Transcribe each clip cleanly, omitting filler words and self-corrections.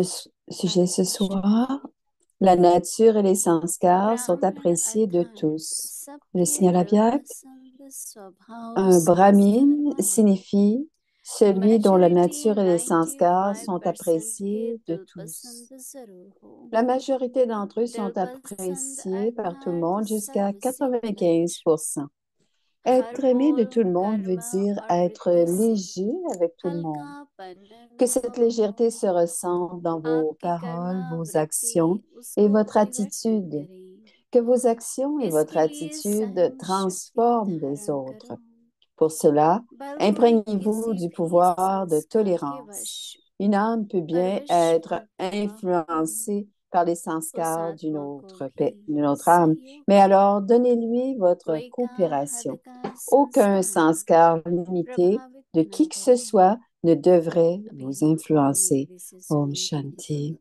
Sujet ce soir, la nature et les sanskars sont appréciés de tous. Le signal Abiyak, un brahmine signifie celui dont la nature et les sanskars sont appréciés de tous. La majorité d'entre eux sont appréciés par tout le monde jusqu'à 95%. Être aimé de tout le monde veut dire être léger avec tout le monde. Que cette légèreté se ressente dans vos paroles, vos actions et votre attitude. Que vos actions et votre attitude transforment les autres. Pour cela, imprégnez-vous du pouvoir de tolérance. Une âme peut bien être influencée par les sanskars d'une autre âme, mais alors donnez-lui votre coopération. Aucun sanskar limité de qui que ce soit ne devrait vous influencer. Om Shanti.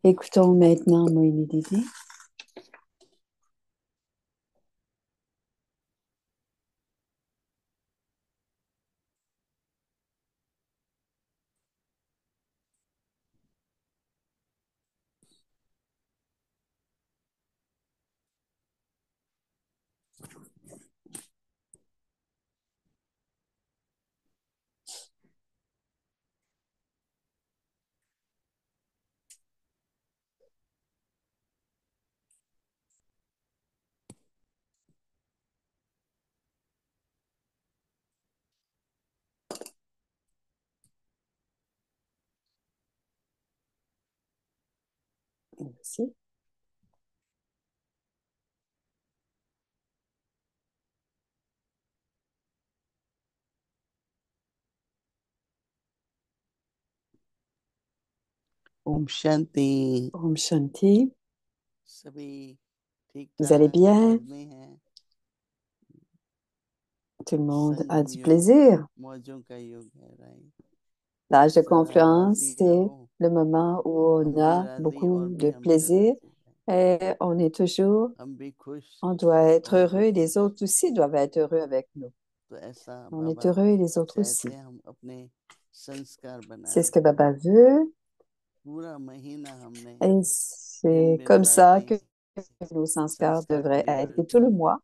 Écoutons maintenant Moïni Didi. Merci. Om Shanti. Om Shanti. सभी ठीक Vous allez ठाक bien? मौज में हैं Tout le monde a संगम du योग plaisir. मौजों का योग है राइट L'âge de सदा confluence, राजी c'est रहो le moment où हम on भी a राजी beaucoup और भी de हमसे plaisir राजी हैं et on est toujours, हम भी खुश on doit être और heureux भी et les खुश autres aussi doivent être heureux avec nous. तो ऐसा On est Baba heureux et les autres चाहते aussi. हैं हम अपने संस्कार C'est बनाए ce que Baba veut पूरा महीना हमने et दिन c'est दिन comme ça रातें que nos sanskars संस्कार devraient être. Et tout परिवर्तन le mois,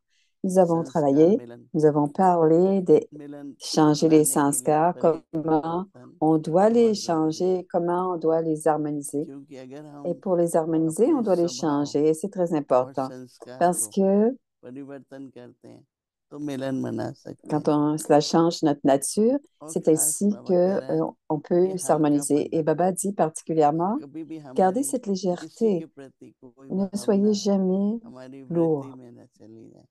nous avons संस्कार travaillé, मिलन nous avons parlé de मिलन changer les लाने के लिए sanskars, comment परिवर्तन on doit les बहुत जरूरी changer, है comment on doit les harmoniser. क्योंकि अगर Et हम pour les harmoniser, on अपने doit les स्वभाव changer. Et c'est très और important संस्कार parce को que परिवर्तन करते हैं तो मिलन बना सकते quand हैं cela change notre nature, और c'est खास ainsi बाबा कह que रहे हैं on कि peut हल्का s'harmoniser. Et पन Baba dit particulièrement, कभी भी gardez हमारी cette किसी के légèreté. प्रति कोई Ne soyez भावना jamais हमारी वृत्ति lourd. में न चली जाए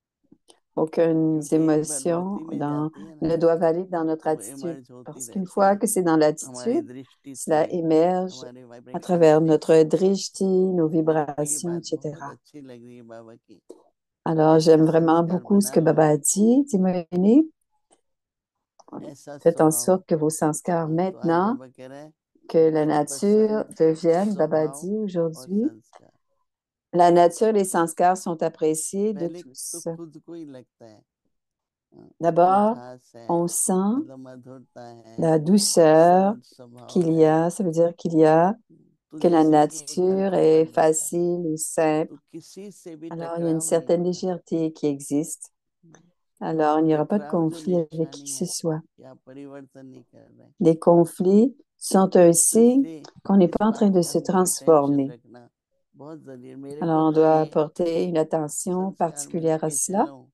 Aucune क्योंकि एक बार émotion वृत्ति में जाती है ना ne doivent aller dans notre तो वो attitude. इमर्ज होती Parce qu'une रहती fois है que c'est dans हमारी l'attitude, दृष्टि से cela émerge हमारे à वाइब्रेशन travers से notre drishti, nos मेरे को ये vibrations, बात बहुत etc. अच्छी लग रही है बाबा की Alors, ऐसा j'aime vraiment संस्कार beaucoup ce que बनाओ Baba a dit, Timothée. ऐसा Faites en स्वभाव sorte que vos sanskars तो आज maintenant, बाबा कह रहे हैं que la दिल nature पसंद devienne, Baba स्वभाव dit और aujourd'hui, संस्कार la nature et les sanskars sont appréciés de पहले तो tous. खुद को ही लगता है D'abord, मिठास है on sent मतलब मधुरता है la douceur सरल स्वभाव qu'il y है a, ça veut dire qu'il y a, तो que la जैसे एक nature हल्का est पन रहता है facile ou simple. तो किसी से भी Alors, il y a une टकराव नहीं certaine होता légèreté qui existe. Alors, il n'y aura pas de टकराव जो conflit avec qui निशानी que ce है soit. कि आप परिवर्तन नहीं कर रहे Les conflits sont un तो signe इसलिए qu'on n'est इस pas en train बात de का se हमको अटेंशन transformer. रखना बहुत जरूरी है मेरे को Alors, on तो doit ये porter une attention संस्कार मिल particulière à के cela, चलो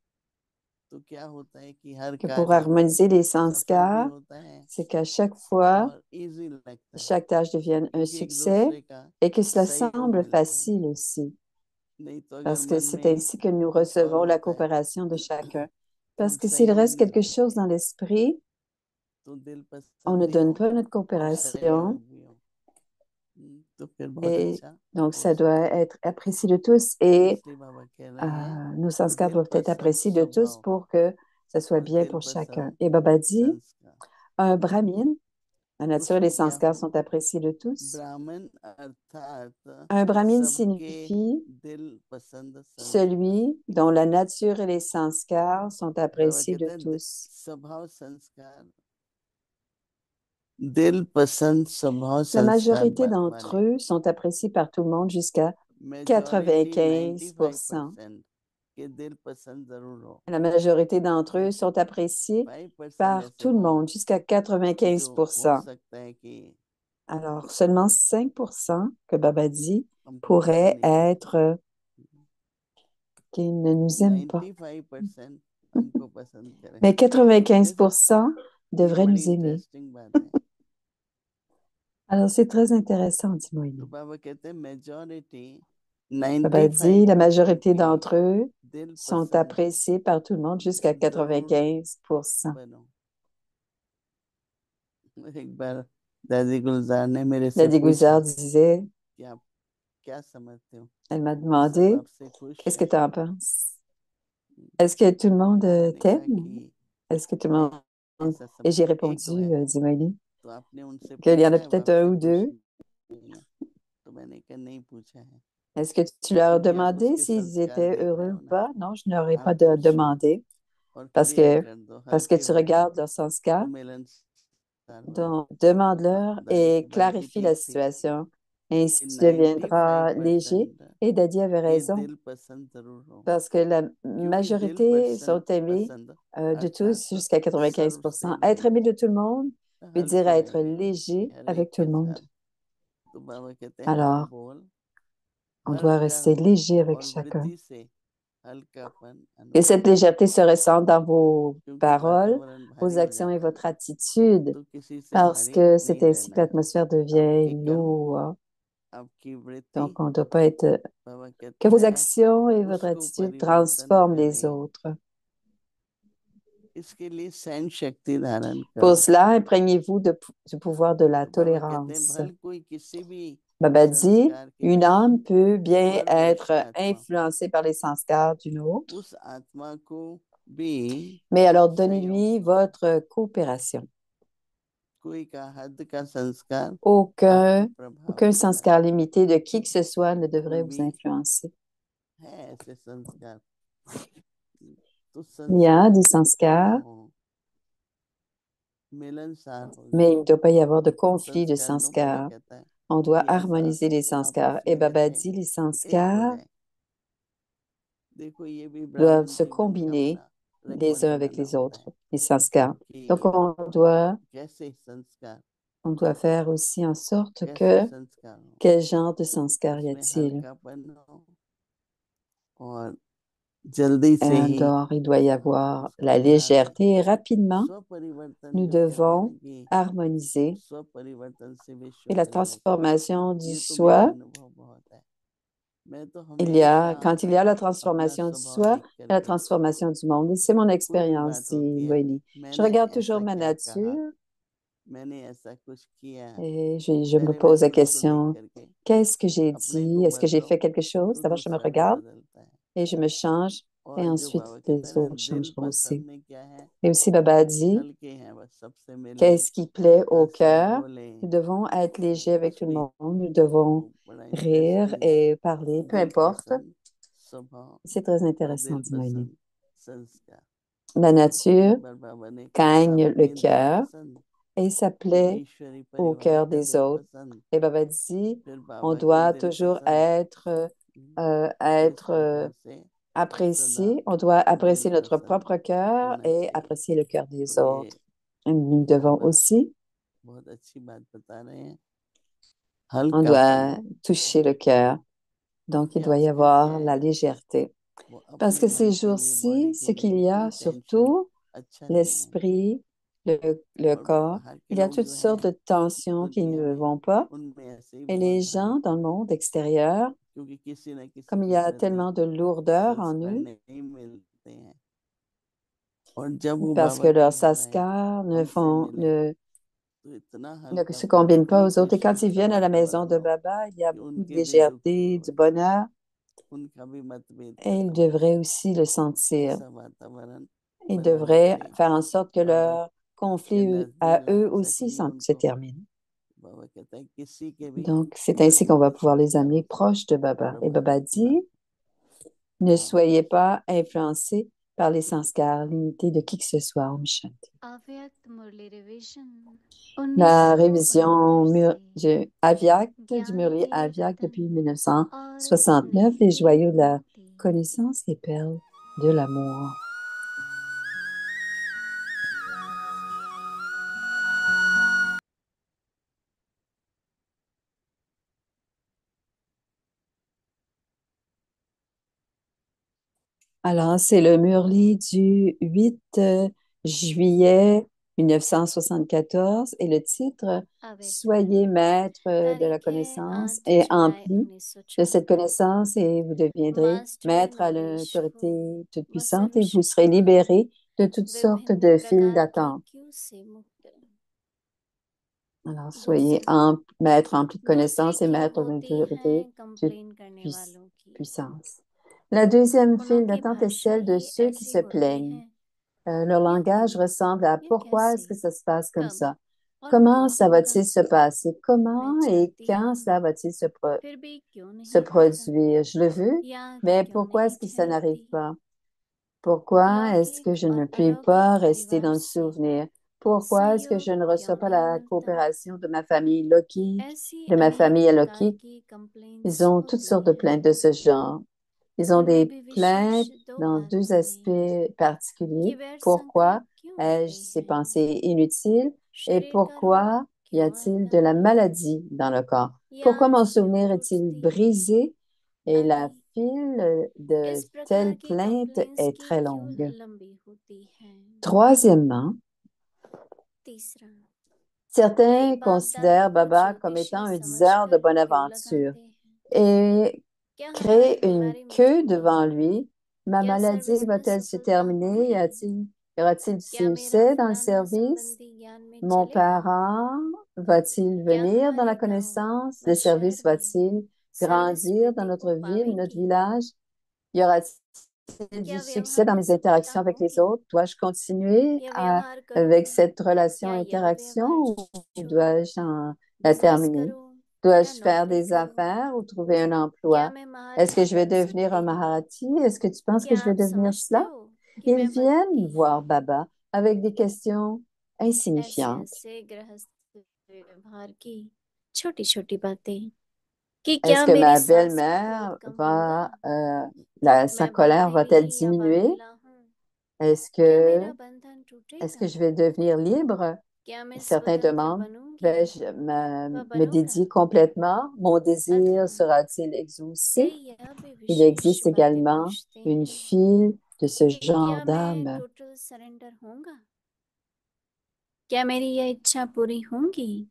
तो क्या होता है कि हर que pour कार्य harmoniser les सफल भी sanskars, होता है c'est qu'à chaque fois, और इजी लगता है chaque tâche devienne un क्योंकि एक succès दूसरे का et que cela सहयोग semble मिलता है facile aussi, नहीं तो अगर parce que मन c'est में ainsi que nous कुछ और recevons la होता है coopération de chacun. तो Parce हम que s'il सहयोग reste नहीं quelque देते chose dans l'esprit, तो दिल on ne पसंद भी donne हो pas notre और coopération सहयोग भी हो तो फिर बहुत et अच्छा donc हो ça doit सकता है être apprécié de tous तो et इसलिए बाबा कह रहे हैं nos sanskars दिल doivent être पसंद appréciés de tous स्वभाव pour que ça soit और bien दिल pour chacun. पसंद Et Baba dit, संस्कार un brahmine, la nature et les उसमें क्या sanskars हो sont appréciés de tous. ब्राह्मण अर्थात Un brahmine सबके signifie दिल पसंद संस्कार celui dont la nature et les sanskars sont बाबा appréciés कहते de हैं tous. स्वभाव संस्कार दिल पसंद स्वभाव La संस्कार majorité d'entre वाले, eux sont appréciés par tout le monde jusqu'à majority 95%. 95% के दिल पसंद जरूर हो। La majorité d'entre eux sont appréciés 5% par ऐसे tout le हों monde jusqu'à जो हो 95%. सकता है कि Alors, seulement 5% que Baba dit हमको पसंद pourraient नहीं करें, être qu'ils ne nous aiment pas. 95% हमको पसंद करें। Mais जैसे 95% ये devraient बड़ी nous aimer. इंटरेस्टिंग बात है। Alors, c'est très intéressant, dit तो Moïni. बाबा कहते हैं मेजॉरिटी Baba dit, la 95% majorité के d'entre eux दिल sont पसंद appréciés par tout le monde jusqu'à जरूर 95%. बनो। एक बार दादी गुलजार ने मेरे La से पूछा Dégouzard disait, कि आप क्या समझते हो, elle m'a सब demandé, आपसे खुश qu'est-ce que हैं? tu en penses? Est-ce que tout le monde मैंने कहा t'aime? कि Est-ce que tout le नहीं, monde... ऐसा Et j'ai समझो एक दो répondu, है, dit Moïni, तो आपने उनसे qu'il y en पूछा a है वो peut-être un आपसे ou खुश deux. नहीं है? तो मैंने कहा नहीं पूछा है, Est-ce que tu leur as क्योंकि आप demandé उसके s'ils संस्कार étaient देख रहे heureux हो ou ना। pas? Non, je ne leur ai आप pas पूछो demandé और parce क्लियर que, कर दो, parce que हल्के tu हो जाओ regardes leur sanskar, तो मिलनसार हो जाओ। donc demande-leur दादी et की बात भी clarifie la ठीक थी situation. Ainsi, कि tu deviendras léger. 95% Et Daddy avait के raison दिल पसंद जरूर हो, parce que la क्योंकि दिल majorité sont पसंद aimés पसंद de tous अर्थात jusqu'à सर्व 95%. Être में aimé de tout le monde veut dire हल्के être रहेंगे léger हर एक avec tout के le monde. साथ। तो बाबा कहते हैं हर Alors, बोल on हर doit कर rester léger avec और chacun. वृत्ति से हल्कापन Que अनुभव cette हो, légèreté se ressente dans vos क्योंकि paroles, वातावरण vos भारी हो actions et जाता है votre attitude, तो किसी से parce भारी que नहीं c'est ainsi रहना que है। l'atmosphère devient आपके कर्म, lourde. आपकी वृत्ति, Donc, on ne doit pas être... बाबा Que कहते vos हैं actions et votre उसको attitude परिवर्तन transforment les करे, autres. इसके लिए सहन शक्ति धारण Pour करो। cela, imprégnez-vous du pouvoir de la तो बाबा कहते हैं tolérance. भल कोई किसी भी Baba dit, संस्कार के une वश âme peut bien फलवश être आत्मा हो, influencée par les sanskars d'une autre, उस आत्मा को भी mais alors संयम donnez-lui करो। votre coopération. कोई का हद का संस्कार आप पे Aucun, प्रभाव aucun नहीं sanskar डालेगा। limité de qui que ce soit ne कोई devrait vous भी influencer. है ऐसे संस्कार, तो Il y a संस्कार des क्यों ना sanskars, हो, मिलनसार हो mais जाओ। il ne doit pas y avoir de conflit de संस्कार दो, बाबा sanskars. कहता है On doit कि ऐसा harmoniser les sanskars. आपस Et में Baba रहे, dit, les एक हो sanskars जाए। देखो ये भी doivent ब्राह्मण se जीवन का combiner बड़ा les uns avec रखवालेपना les होता autres, है les sanskars. Donc, कि कैसे संस्कार, on doit faire aussi en sorte कैसे que संस्कार हो, quel genre de sanskar y उसमें a-t-il? हल्कापन हो और जल्दी से ही Alors, il doit y avoir उसको la सुधार हो। légèreté et rapidement, स्व परिवर्तन nous जो कहते हैं ना devons कि harmoniser. स्व परिवर्तन से विश्व Et la परिवर्तन, transformation du ये तो मेरा soi, अनुभव बहुत है। मैं तो quand il y हमेशा a la अपना transformation du स्वभाव soi, देख il y a la करके, transformation du monde. Et c'est mon कोई भी expérience, बात dit होती है, Moïni. Je मैंने regarde toujours ऐसा ma क्या कहा, nature मैंने ऐसा कुछ किया, et je me पहले मैं pose la खुद को देख question, करके qu'est-ce que j'ai अपने dit? को Est-ce que j'ai बदलो fait quelque chose? तो D'abord, je me दूसरा भी regarde बदलता है। et je me change et और जो ensuite बाबा कहते हैं les ना autres दिल changeront aussi. पसंद में क्या है Et aussi, Baba a कि dit, हल्के हैं, बस सबसे मिले, qu'est-ce qui plaît au हंसे cœur? बोले, Nous devons être légers avec कुछ tout le भी। monde. Nous devons वो बड़ा rire इंटरेस्टिंग है, et parler, peu दिल importe. पसंद स्वभाव C'est très और intéressant, दिल dit Moïni. पसंद संस्कार। La nature एक बार बाबा ने कहा gagne le अपने दिल cœur पसंद et ça तो plaît ईश्वरी au परिवार cœur का des दिल autres. पसंद, Et Baba dit, फिर on बाबा का doit दिल toujours पसंद। इस être प्रकार से सदा apprécié, on doit दिल apprécier notre पसंद propre cœur होना et चाहिए। apprécier le cœur des तो ये autres. Et nous devons बाबा aussi, बहुत अच्छी बात बता रहे हैं, on हल्कापन। doit toucher le cœur. Donc, il क्योंकि doit y आजकल क्या avoir la है, légèreté. वो Parce अपने que मन ces के लिए, बॉडी jours-ci, के ce लिए qu'il y a, कोई टेंशन surtout अच्छा नहीं है। l'esprit, le और corps, बाहर के il y a लोग toutes जो हैं sortes de tensions qui दुनिया ne में, vont pas. उनमें ऐसे ही Et बहुत les भारी gens dans le पड़े, monde extérieur, क्योंकि किसी न किसी comme il के y a प्रति tellement de lourdeur en संस्कार eux, नहीं मिलते हैं। और जब वो parce que बाबा के leurs यहाँ आए, sanskars हमसे मिले, तो इतना ne se हल्कापन, combinent pas इतनी aux autres. Et खुशी quand ils का viennent à la maison वातावरण de हो Baba, il y a कि beaucoup de उनके भी दुख légèreté, du bonheur, उनका भी मतभेद et ils खत्म हो, devraient aussi le sentir. ऐसा वातावरण Ils बनाना devraient चाहिए। faire en sorte que बाबा leur के conflit à नजदीक ला eux aussi सकेंगे se उनको। termine. बाबा कहता है किसी के भी Donc, c'est ainsi qu'on हृदय va में pouvoir les संस्कार amener हो, proches de Baba. Et Baba प्रभावित ना dit, हो। ne soyez pas influencés par les sanskars limités de qui que ce soit. Om Shanti. अव्यक्त मुरली रिवीजन La révision 1969 से Avyakt du ज्ञान Murli के Avyakt रतन depuis और 1969, स्नेह les के joyaux de la मोती। connaissance des perles de l'amour. Alors, c'est le Murli du 8 juillet 1974 et le titre अव्यक्त Soyez maître de la तारीख है connaissance 8 et जुलाई empli de cette 1974। connaissance et vous deviendrez master maître à नरेश्वर l'autorité व toute-puissante et vous serez सर्वशक्तिमान libéré de toutes sortes विभिन्न de files प्रकार के d'attente. क्यों से मुक्त। Alors, soyez दूसरा, maître empli de दूसरी connaissance et क्यों maître de होती हैं l'autorité कंप्लेन करने वालों की। toute-puissance. La deuxième उन्हों file की d'attente est भाषा celle de ही ceux qui ऐसी se होती plaignent. है, Leur या langage क्यों, ressemble à या pourquoi est-ce कैसे, que ça se passe comme कब ça? और Comment क्यों ça होगा। va-t-il se passer? मैं Comment et चाहती quand हूँ cela va-t-il फिर भी क्यों se नहीं होता, produire? Je le veux, याद mais क्यों pourquoi नहीं est-ce que ça n'arrive ठहरती। pas? Pourquoi est-ce que लौकिक je ne और puis अलौकिक pas rester परिवार dans le से souvenir? Pourquoi est-ce que सहयोग je ne क्यों reçois pas नहीं la मिलता। coopération de ma famille leukique, ऐसी de ma अनेक famille प्रकार alaukique? की Ils कंप्लेंट्स ont toutes होती sortes de हैं। plaintes de ce genre. Ils ont उनमें des भी विशेष plaintes दो dans deux बातों में aspects कि particuliers. व्यर्थ Pourquoi संकल्प क्यों ai-je आते ces हैं, pensées inutiles et शरीर का रोग pourquoi y क्यों a-t-il आता de la है, maladie dans le corps? Pourquoi याद mon क्यों souvenir est-il टूटती है। brisé et la आदि file de इस प्रकार telles की plaintes कंप्लेंट्स est की très क्यों longue? लंबी होती है। Troisièmement, तीसरा, कई certains बाप दादा considèrent को Baba comme étant ज्योतिषी un diseur de समझकर bonne क्यों aventure लगाते हैं। et क्या हमारी créent une बीमारी queue मिटेगी, devant lui. Ma क्या maladie सर्विस में va-t-elle se सफलता terminer? होगी, Y aura-t-il du क्या मेरा succès dans le फलाना service? संबंधी ज्ञान में Mon चलेगा, parent va-t-il क्या venir dans हमारे la गांव connaissance? व Le शहर service में va-t-il सर्विस grandir dans वृद्धि को notre ville, notre पावेंगी, village? Y aura-t-il du क्या succès व्यवहार dans में mes सफलता interactions avec les होगी, autres? Dois-je continuer या व्यवहार avec करूं, cette या यह relation-interaction व्यवहार ou छोड़ूं, dois-je la बिजनेस terminer? करूं या Dois-je faire नौकरी des करूं, affaires ou trouver un क्या emploi? मैं Est-ce que महारथी je vais बन devenir सकती un हूँ। Maharati? Est-ce que tu penses que क्या je vais आप devenir समझते cela? हो कि Ils मैं viennent बनूंगी। voir Baba avec des questions ऐसे insignifiantes. ऐसे गृहस्थ व्यवहार की छोटी छोटी बातें कि Est-ce क्या que मेरी ma सास का क्रोध belle-mère कम होगा, va, sa मैं colère va-t-elle बांधेली या diminuer? बांधेला हूँ, Est-ce क्या que, मेरा बंधन est-ce टूटेगा, que je vais devenir libre? क्या मैं Certains स्वतंत्र demandent, बनूंगी vais-je व me बनूंगा, dédier complètement? Mon désir अथवा sera-t-il exaucé? कई यह भी Il विशेष existe बातें également पूछते une हैं file de ce कि genre क्या मैं d'âme. टोटल सरेंडर होऊंगा, क्या मेरी यह इच्छा पूरी होंगी।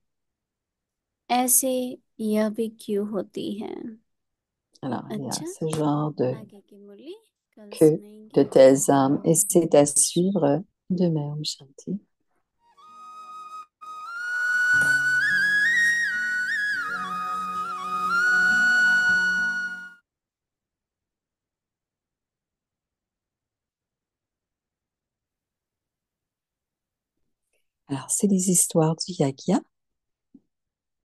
ऐसे यह भी क्यों होती है। Alors, il y a अच्छा, ce genre de आगे की मुरली कल queue de सुनेंगे। telles âmes et ओम c'est à suivre demain, Om Shanti. Alors, c'est les histoires du Yagya.